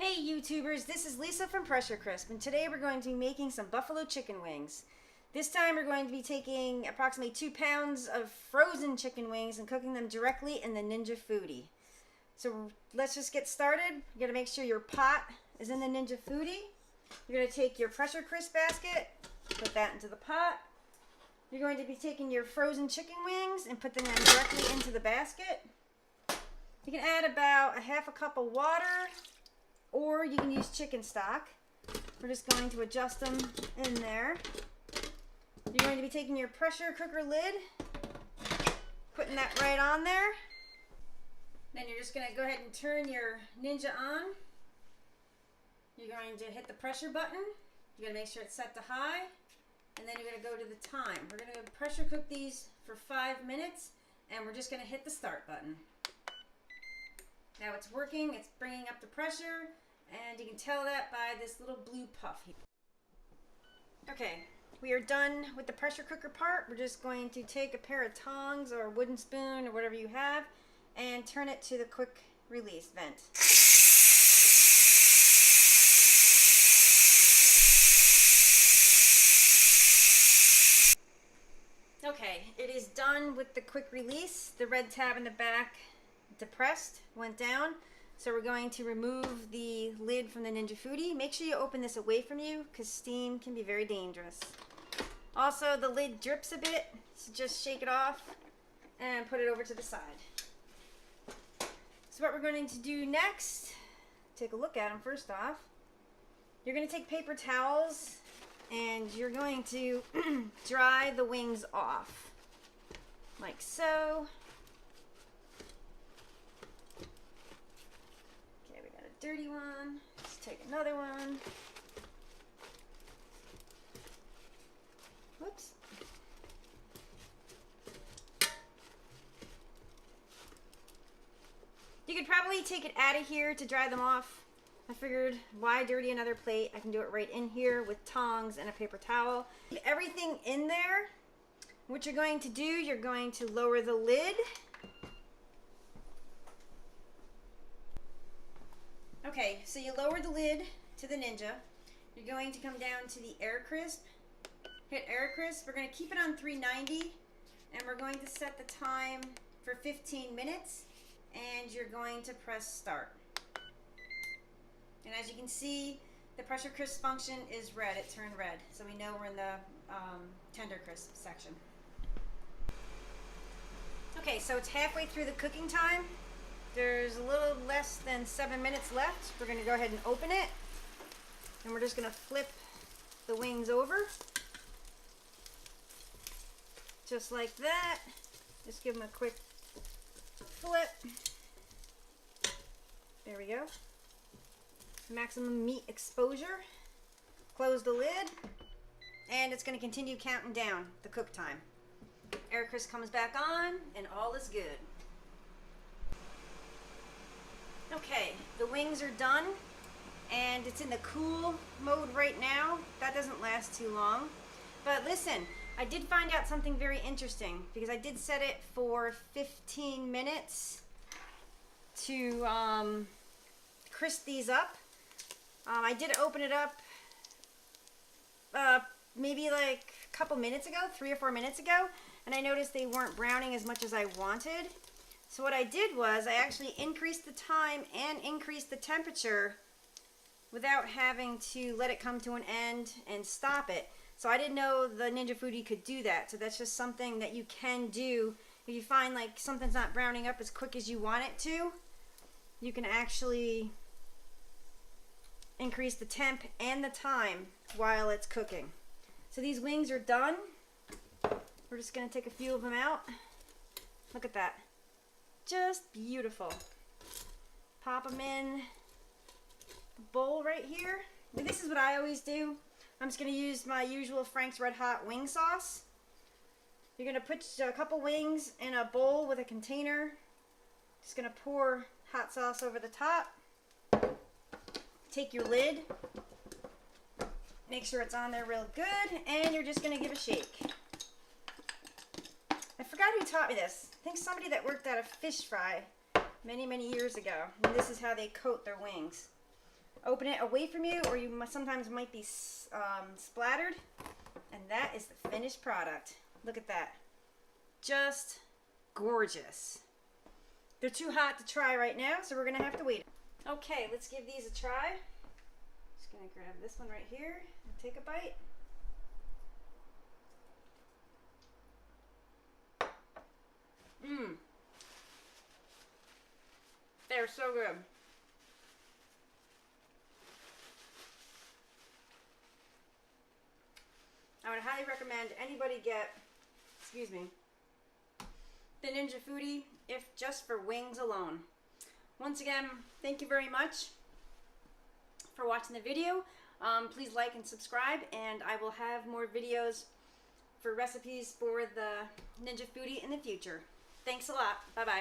Hey YouTubers, this is Lisa from Pressure Crisp, and today we're going to be making some buffalo chicken wings. This time we're going to be taking approximately 2 pounds of frozen chicken wings and cooking them directly in the Ninja Foodi. So let's just get started. You gotta make sure your pot is in the Ninja Foodi. You're gonna take your Pressure Crisp basket, put that into the pot. You're going to be taking your frozen chicken wings and put them directly into the basket. You can add about a half a cup of water, or you can use chicken stock. We're just going to adjust them in there. You're going to be taking your pressure cooker lid, putting that right on there. Then you're just going to go ahead and turn your Ninja on. You're going to hit the pressure button. You're going to make sure it's set to high. And then you're going to go to the time. We're going to pressure cook these for 5 minutes, and we're just going to hit the start button. Now it's working, it's bringing up the pressure, and you can tell that by this little blue puff here. Okay, we are done with the pressure cooker part. We're just going to take a pair of tongs or a wooden spoon or whatever you have and turn it to the quick release vent. Okay, it is done with the quick release. The red tab in the back depressed, went down. So we're going to remove the lid from the Ninja Foodi. Make sure you open this away from you because steam can be very dangerous. Also, the lid drips a bit, so just shake it off and put it over to the side. So what we're going to do next, take a look at them first off. You're going to take paper towels and you're going to dry the wings off, like so. Okay, we got a dirty one. Let's take another one. Whoops. You could probably take it out of here to dry them off. I figured, why dirty another plate? I can do it right in here with tongs and a paper towel. Keep everything in there. What you're going to do, you're going to lower the lid. Okay, so you lower the lid to the Ninja. You're going to come down to the air crisp. Hit air crisp. We're going to keep it on 390, and we're going to set the time for 15 minutes, and you're going to press start. And as you can see, the pressure crisp function is red. It turned red. So we know we're in the tender crisp section. Okay, so it's halfway through the cooking time. There's a little less than 7 minutes left. We're going to go ahead and open it. And we're just going to flip the wings over. Just like that. Just give them a quick flip. There we go. Maximum meat exposure. Close the lid, and it's going to continue counting down the cook time. Air crisp comes back on, and all is good. Okay, the wings are done, and it's in the cool mode right now. That doesn't last too long. But listen, I did find out something very interesting because I did set it for 15 minutes to crisp these up. I did open it up maybe like a couple minutes ago, 3 or 4 minutes ago, and I noticed they weren't browning as much as I wanted. So what I did was I actually increased the time and increased the temperature without having to let it come to an end and stop it. So I didn't know the Ninja Foodi could do that. So that's just something that you can do. If you find like something's not browning up as quick as you want it to, you can actually increase the temp and the time while it's cooking. So these wings are done. We're just going to take a few of them out. Look at that. Just beautiful. Pop them in the bowl right here. And this is what I always do. I'm just going to use my usual Frank's Red Hot wing sauce. You're going to put a couple wings in a bowl with a container. Just going to pour hot sauce over the top. Take your lid, make sure it's on there real good, and you're just going to give a shake. I forgot who taught me this. I think somebody that worked at a fish fry many, many years ago. And this is how they coat their wings. open it away from you, or you sometimes might be splattered. And that is the finished product. Look at that. Just gorgeous. They're too hot to try right now, so we're gonna have to wait. Okay, let's give these a try. Just gonna grab this one right here and take a bite. Mmm. They're so good. I would highly recommend anybody get, excuse me, the Ninja Foodi, if just for wings alone. Once again, thank you very much for watching the video. Please like and subscribe, and I will have more videos for recipes for the Ninja Foodi in the future. Thanks a lot. Bye-bye.